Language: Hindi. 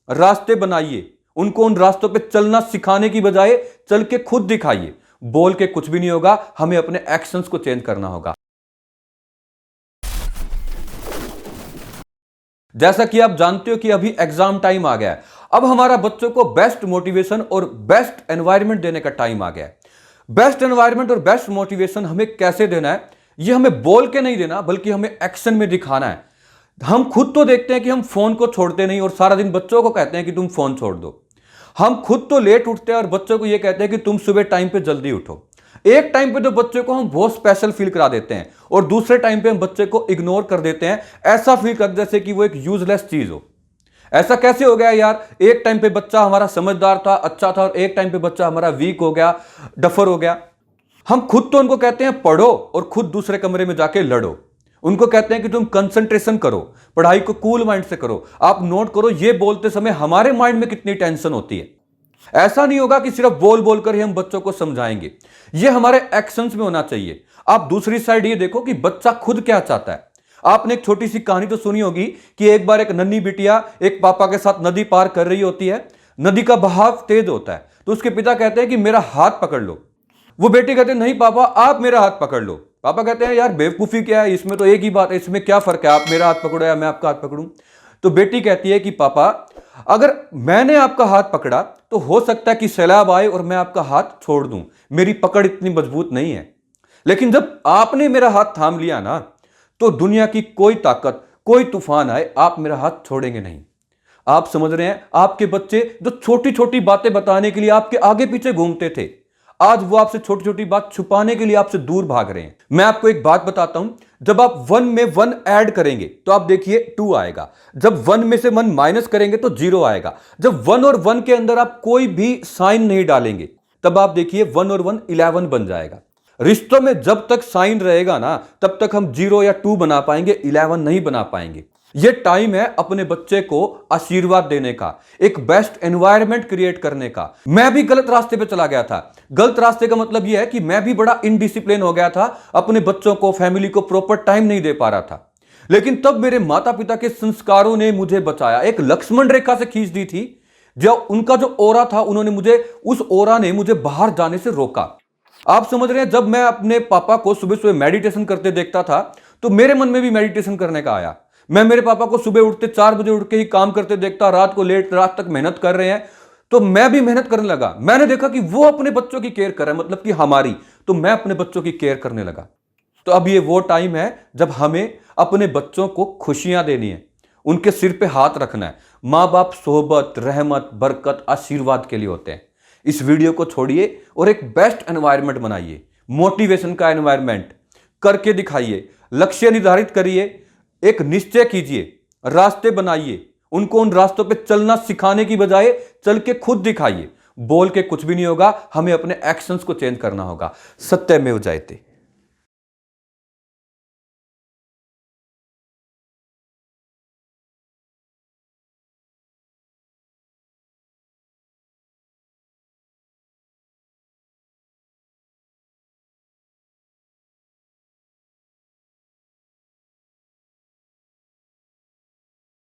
रास्ते बनाइए, उनको उन रास्तों पे चलना सिखाने की बजाय चल के खुद दिखाइए। बोल के कुछ भी नहीं होगा, हमें अपने एक्शंस को चेंज करना होगा। जैसा कि आप जानते हो कि अभी एग्जाम टाइम आ गया है। अब हमारा बच्चों को बेस्ट मोटिवेशन और बेस्ट एनवायरनमेंट देने का टाइम आ गया है। बेस्ट एनवायरनमेंट और बेस्ट मोटिवेशन हमें कैसे देना है? ये हमें बोल के नहीं देना, बल्कि हमें एक्शन में दिखाना है। हम खुद तो देखते हैं कि हम फोन को छोड़ते नहीं और सारा दिन बच्चों को कहते हैं कि तुम फोन छोड़ दो। हम खुद तो लेट उठते हैं और बच्चों को यह कहते हैं कि तुम सुबह टाइम पे जल्दी उठो। एक टाइम पे तो बच्चे को हम बहुत स्पेशल फील करा देते हैं और दूसरे टाइम पे हम बच्चे को इग्नोर कर देते हैं, ऐसा फील कर जैसे कि वो एक यूजलेस चीज हो। ऐसा कैसे हो गया यार? एक टाइम पे बच्चा हमारा समझदार था, अच्छा था, और एक टाइम पे बच्चा हमारा वीक हो गया, डफर हो गया। हम खुद तो उनको कहते हैं पढ़ो और खुद दूसरे कमरे में जाके लड़ो। उनको कहते हैं कि तुम कंसंट्रेशन करो, पढ़ाई को कूल माइंड से करो, आप नोट करो। ये बोलते समय हमारे माइंड में कितनी टेंशन होती है। ऐसा नहीं होगा कि सिर्फ बोल बोलकर ही हम बच्चों को समझाएंगे, ये हमारे एक्शंस में होना चाहिए। आप दूसरी साइड ये देखो कि बच्चा खुद क्या चाहता है। आपने एक छोटी सी कहानी तो सुनी होगी कि एक बार एक नन्ही बिटिया एक पापा के साथ नदी पार कर रही होती है। नदी का बहाव तेज होता है तो उसके पिता कहते हैं कि मेरा हाथ पकड़ लो। वो बेटी कहते हैं नहीं पापा, आप मेरा हाथ पकड़ लो। पापा कहते हैं यार बेवकूफी क्या है, इसमें तो एक ही बात है, इसमें क्या फर्क है, आप मेरा हाथ पकड़ो या मैं आपका हाथ पकड़ूं। तो बेटी कहती है कि पापा, अगर मैंने आपका हाथ पकड़ा तो हो सकता है कि सैलाब आए और मैं आपका हाथ छोड़ दूं, मेरी पकड़ इतनी मजबूत नहीं है। लेकिन जब आपने मेरा हाथ थाम लिया ना, तो दुनिया की कोई ताकत, कोई तूफान आए, आप मेरा हाथ छोड़ेंगे नहीं। आप समझ रहे हैं? आपके बच्चे जो छोटी छोटी बातें बताने के लिए आपके आगे पीछे घूमते थे, आज वो आपसे छोटी छोटी बात छुपाने के लिए आपसे दूर भाग रहे हैं। मैं आपको एक बात बताता हूं, जब आप 1 में 1 ऐड करेंगे तो आप देखिए 2 आएगा। जब 1 में से 1 माइनस करेंगे तो 0 आएगा। जब 1 और 1 के अंदर आप कोई भी साइन नहीं डालेंगे, तब आप देखिए 1 और 1 11 बन जाएगा। रिश्तों में जब तक साइन रहेगा ना, तब तक हम 0 या 2 बना पाएंगे, 11 नहीं बना पाएंगे। यह टाइम है अपने बच्चे को आशीर्वाद देने का, एक बेस्ट एनवायरनमेंट क्रिएट करने का। मैं भी गलत रास्ते पे चला गया था। गलत रास्ते का मतलब यह है कि मैं भी बड़ा इनडिसिप्लिन हो गया था, अपने बच्चों को, फैमिली को प्रॉपर टाइम नहीं दे पा रहा था। लेकिन तब मेरे माता पिता के संस्कारों ने मुझे बचाया, एक लक्ष्मण रेखा से खींच दी थी। जो उनका जो ओरा था, उन्होंने मुझे, उस ओरा ने मुझे बाहर जाने से रोका। आप समझ रहे हैं? जब मैं अपने पापा को सुबह सुबह मेडिटेशन करते देखता था तो मेरे मन में भी मेडिटेशन करने का आया। मैं मेरे पापा को सुबह उठते 4 बजे उठ के ही काम करते देखता, रात को लेट रात तक मेहनत कर रहे हैं, तो मैं भी मेहनत करने लगा। मैंने देखा कि वो अपने बच्चों की केयर कर रहे हैं, मतलब कि हमारी, तो मैं अपने बच्चों की केयर करने लगा। तो अब ये वो टाइम है जब हमें अपने बच्चों को खुशियां देनी है, उनके सिर पे हाथ रखना है। माँ बाप सोहबत, रहमत, बरकत, आशीर्वाद के लिए होते हैं। इस वीडियो को छोड़िए और एक बेस्ट एनवायरनमेंट बनाइए, मोटिवेशन का एनवायरनमेंट करके दिखाइए। लक्ष्य निर्धारित करिए, एक निश्चय कीजिए, रास्ते बनाइए, उनको उन रास्तों पे चलना सिखाने की बजाय चल के खुद दिखाइए। बोल के कुछ भी नहीं होगा, हमें अपने एक्शंस को चेंज करना होगा। सत्यमेव जयते।